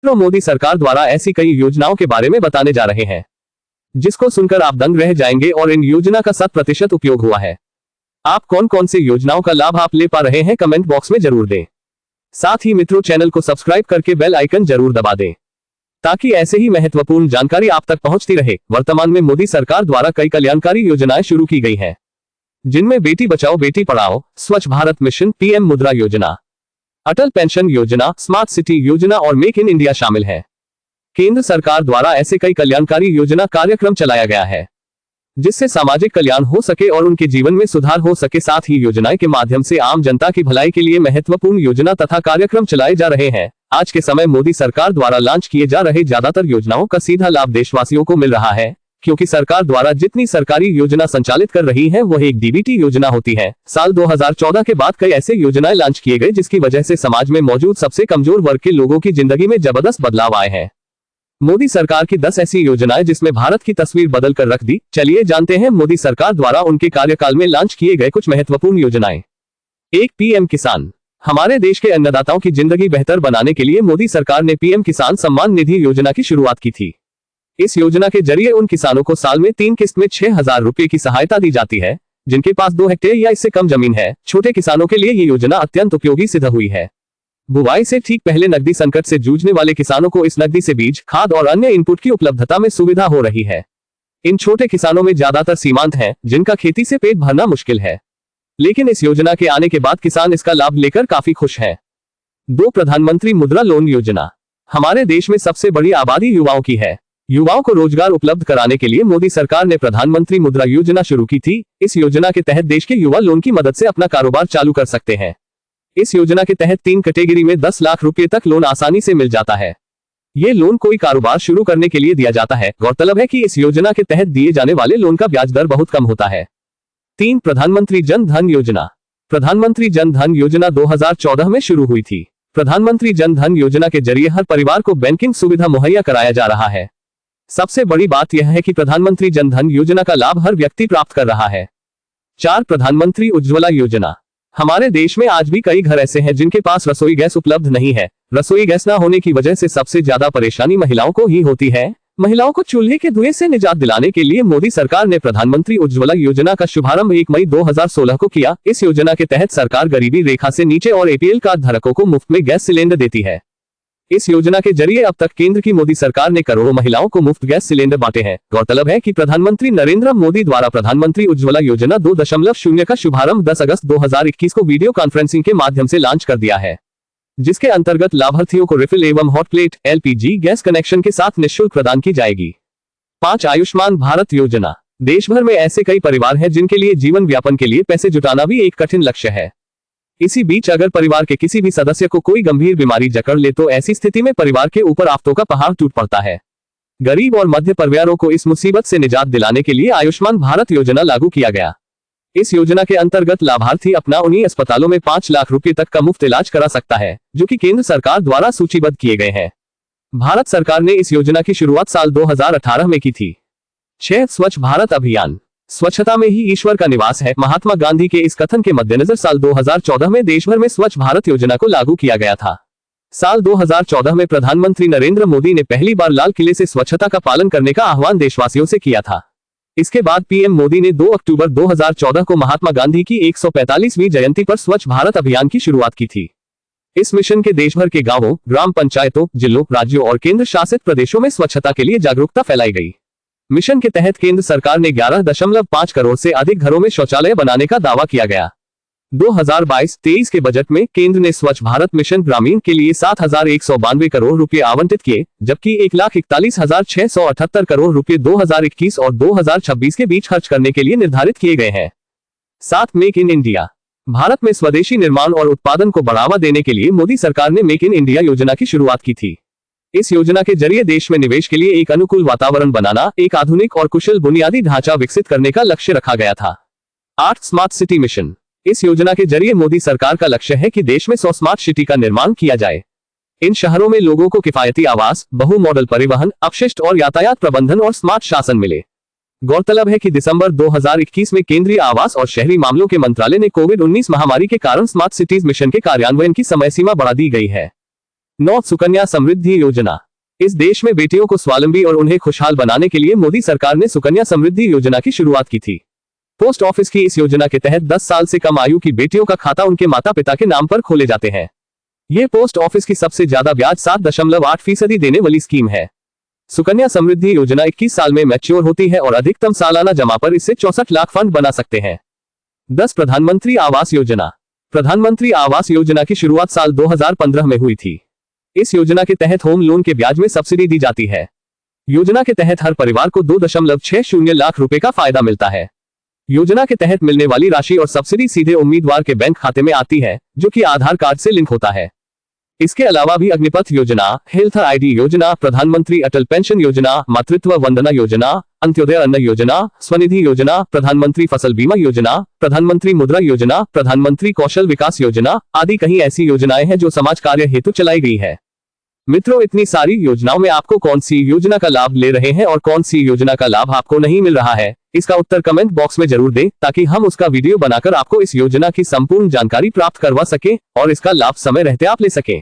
मोदी सरकार द्वारा ऐसी कई योजनाओं के बारे में बताने जा रहे हैं जिसको सुनकर आप दंग रह जाएंगे और इन योजना का 100% उपयोग हुआ है। आप कौन कौन से योजनाओं का लाभ आप ले पा रहे हैं कमेंट बॉक्स में जरूर दें। साथ ही मित्रों चैनल को सब्सक्राइब करके बेल आइकन जरूर दबा दें ताकि ऐसे ही महत्वपूर्ण जानकारी आप तक पहुंचती रहे। वर्तमान में मोदी सरकार द्वारा कई कल्याणकारी योजनाएं शुरू की गई हैं जिनमें बेटी बचाओ बेटी पढ़ाओ, स्वच्छ भारत मिशन, पीएम मुद्रा योजना, अटल पेंशन योजना, स्मार्ट सिटी योजना और मेक इन इंडिया शामिल है। केंद्र सरकार द्वारा ऐसे कई कल्याणकारी योजना कार्यक्रम चलाया गया है जिससे सामाजिक कल्याण हो सके और उनके जीवन में सुधार हो सके। साथ ही योजनाएं के माध्यम से आम जनता की भलाई के लिए महत्वपूर्ण योजना तथा कार्यक्रम चलाए जा रहे हैं। आज के समय मोदी सरकार द्वारा लॉन्च किए जा रहे ज्यादातर योजनाओं का सीधा लाभ देशवासियों को मिल रहा है क्योंकि सरकार द्वारा जितनी सरकारी योजना संचालित कर रही है वह एक डीबीटी योजना होती है। साल 2014 के बाद कई ऐसे योजनाएं लॉन्च किए गए जिसकी वजह से समाज में मौजूद सबसे कमजोर वर्ग के लोगों की जिंदगी में जबरदस्त बदलाव आए हैं। मोदी सरकार की 10 ऐसी योजनाएं जिसमें भारत की तस्वीर बदल कर रख दी। चलिए जानते हैं मोदी सरकार द्वारा उनके कार्यकाल में लॉन्च किए गए कुछ महत्वपूर्ण योजनाएं। 1. पीएम किसान। हमारे देश के अन्नदाताओं की जिंदगी बेहतर बनाने के लिए मोदी सरकार ने पीएम किसान सम्मान निधि योजना की शुरुआत की थी। इस योजना के जरिए उन किसानों को साल में 3 किस्त में 6,000 रुपए की सहायता दी जाती है जिनके पास 2 हेक्टेयर या इससे कम जमीन है। छोटे किसानों के लिए ये योजना अत्यंत उपयोगी सिद्ध हुई है। बुवाई से ठीक पहले नकदी संकट से जूझने वाले किसानों को इस नकदी से बीज, खाद और अन्य इनपुट की उपलब्धता में सुविधा हो रही है। इन छोटे किसानों में ज्यादातर सीमांत हैं जिनका खेती से पेट भरना मुश्किल है, लेकिन इस योजना के आने के बाद किसान इसका लाभ लेकर काफी खुश हैं। 2. प्रधानमंत्री मुद्रा लोन योजना। हमारे देश में सबसे बड़ी आबादी युवाओं की है। युवाओं को रोजगार उपलब्ध कराने के लिए मोदी सरकार ने प्रधानमंत्री मुद्रा योजना शुरू की थी। इस योजना के तहत देश के युवा लोन की मदद से अपना कारोबार चालू कर सकते हैं। इस योजना के तहत 3 कैटेगरी में 10 लाख रुपए तक लोन आसानी से मिल जाता है। ये लोन कोई कारोबार शुरू करने के लिए दिया जाता है। गौरतलब है कि इस योजना के तहत दिए जाने वाले लोन का ब्याज दर बहुत कम होता है। 3. प्रधानमंत्री जन धन योजना। प्रधानमंत्री जन धन योजना 2014 में शुरू हुई थी। प्रधानमंत्री जन धन योजना के जरिए हर परिवार को बैंकिंग सुविधा मुहैया कराया जा रहा है। सबसे बड़ी बात यह है कि प्रधानमंत्री जन धन योजना का लाभ हर व्यक्ति प्राप्त कर रहा है। 4. प्रधानमंत्री उज्ज्वला योजना। हमारे देश में आज भी कई घर ऐसे हैं जिनके पास रसोई गैस उपलब्ध नहीं है। रसोई गैस न होने की वजह से सबसे ज्यादा परेशानी महिलाओं को ही होती है। महिलाओं को चूल्हे के धुएं से निजात दिलाने के लिए मोदी सरकार ने प्रधानमंत्री उज्ज्वला योजना का शुभारंभ 1 मई 2016 को किया। इस योजना के तहत सरकार गरीबी रेखा से नीचे और एपीएल कार्ड धारकों को मुफ्त में गैस सिलेंडर देती है। इस योजना के जरिए अब तक केंद्र की मोदी सरकार ने करोड़ों महिलाओं को मुफ्त गैस सिलेंडर बांटे हैं। गौरतलब है कि प्रधानमंत्री नरेंद्र मोदी द्वारा प्रधानमंत्री उज्ज्वला योजना 2.0 का शुभारंभ 10 अगस्त 2021 को वीडियो कॉन्फ्रेंसिंग के माध्यम से लॉन्च कर दिया है, जिसके अंतर्गत लाभार्थियों को रिफिल एवं hot plate LPG gas connection के साथ निःशुल्क प्रदान की जाएगी। 5. आयुष्मान भारत योजना। देश भर में ऐसे कई परिवार हैं जिनके लिए जीवन व्यापन के लिए पैसे जुटाना भी एक कठिन लक्ष्य है। इसी बीच अगर परिवार के किसी भी सदस्य को कोई गंभीर बीमारी जकड़ ले तो ऐसी स्थिति में परिवार के ऊपर आफतों का पहाड़ टूट पड़ता है। गरीब और मध्य परिवारों को इस मुसीबत से निजात दिलाने के लिए आयुष्मान भारत योजना लागू किया गया। इस योजना के अंतर्गत लाभार्थी अपना उन्हीं अस्पतालों में 5 लाख रुपए तक का मुफ्त इलाज करा सकता है जो कि केंद्र सरकार द्वारा सूचीबद्ध किए गए हैं। भारत सरकार ने इस योजना की शुरुआत साल 2018 में की थी। 6. स्वच्छ भारत अभियान। स्वच्छता में ही ईश्वर का निवास है। महात्मा गांधी के इस कथन के मद्देनजर साल 2014 में देश भर में स्वच्छ भारत योजना को लागू किया गया था। साल 2014 में प्रधानमंत्री नरेंद्र मोदी ने पहली बार लाल किले से स्वच्छता का पालन करने का आह्वान देशवासियों से किया था। इसके बाद पीएम मोदी ने 2 अक्टूबर 2014 को महात्मा गांधी की 145वीं जयंती पर स्वच्छ भारत अभियान की शुरुआत की थी। इस मिशन के देश भर के गांवों, ग्राम पंचायतों, जिलों, राज्यों और केंद्र शासित प्रदेशों में स्वच्छता के लिए जागरूकता फैलाई गई। मिशन के तहत केंद्र सरकार ने 11.5 करोड़ से अधिक घरों में शौचालय बनाने का दावा किया गया। 2022-23 के बजट में केंद्र ने स्वच्छ भारत मिशन ग्रामीण के लिए 7,192 करोड़ रुपए आवंटित किए, जबकि 1,41,678 करोड़ रुपए 2021 और 2026 के बीच खर्च करने के लिए निर्धारित किए गए हैं। 7. Make in India. भारत में स्वदेशी निर्माण और उत्पादन को बढ़ावा देने के लिए मोदी सरकार ने मेक इन इंडिया योजना की शुरुआत की थी। इस योजना के जरिए देश में निवेश के लिए एक अनुकूल वातावरण बनाना, एक आधुनिक और कुशल बुनियादी ढांचा विकसित करने का लक्ष्य रखा गया था। 8. Smart city mission. इस योजना के जरिए मोदी सरकार का लक्ष्य है कि देश में 100 स्मार्ट सिटी का निर्माण किया जाए। इन शहरों में लोगों को किफायती आवास, बहु मॉडल परिवहन, अपशिष्ट और यातायात प्रबंधन और स्मार्ट शासन मिले। गौरतलब है कि दिसंबर 2021 में केंद्रीय आवास और शहरी मामलों के मंत्रालय ने कोविड-19 महामारी के कारण स्मार्ट सिटीज मिशन के कार्यान्वयन की समय सीमा बढ़ा दी गई है। 9 सुकन्या समृद्धि योजना। इस देश में बेटियों को स्वावलंबी और उन्हें खुशहाल बनाने के लिए मोदी सरकार ने सुकन्या समृद्धि योजना की शुरुआत की थी। पोस्ट ऑफिस की इस योजना के तहत 10 साल से कम आयु की बेटियों का खाता उनके माता पिता के नाम पर खोले जाते हैं। ये पोस्ट ऑफिस की सबसे ज्यादा ब्याज 7.8% देने वाली स्कीम है। सुकन्या समृद्धि योजना 21 साल में मैच्योर होती है और अधिकतम सालाना जमा पर इससे 64 लाख फंड बना सकते हैं। 10 प्रधानमंत्री आवास योजना। प्रधानमंत्री आवास योजना की शुरुआत साल 2015 में हुई थी। इस योजना के तहत होम लोन के ब्याज में सब्सिडी दी जाती है। योजना के तहत हर परिवार को 2.60 लाख रुपए का फायदा मिलता है। योजना के तहत मिलने वाली राशि और सब्सिडी सीधे उम्मीदवार के बैंक खाते में आती है, जो कि आधार कार्ड से लिंक होता है। इसके अलावा भी अग्निपथ योजना, हेल्थ आईडी योजना, प्रधानमंत्री अटल पेंशन योजना, मातृत्व वंदना योजना, अंत्योदय अन्न योजना, स्वनिधि योजना, प्रधानमंत्री फसल बीमा योजना, प्रधानमंत्री मुद्रा योजना, प्रधानमंत्री कौशल विकास योजना आदि कई ऐसी योजनाएं हैं जो समाज कार्य हेतु चलाई गई है। मित्रों, इतनी सारी योजनाओं में आपको कौन सी योजना का लाभ ले रहे हैं और कौन सी योजना का लाभ आपको नहीं मिल रहा है, इसका उत्तर कमेंट बॉक्स में जरूर दें, ताकि हम उसका वीडियो बनाकर आपको इस योजना की संपूर्ण जानकारी प्राप्त करवा सकें और इसका लाभ समय रहते आप ले सकें।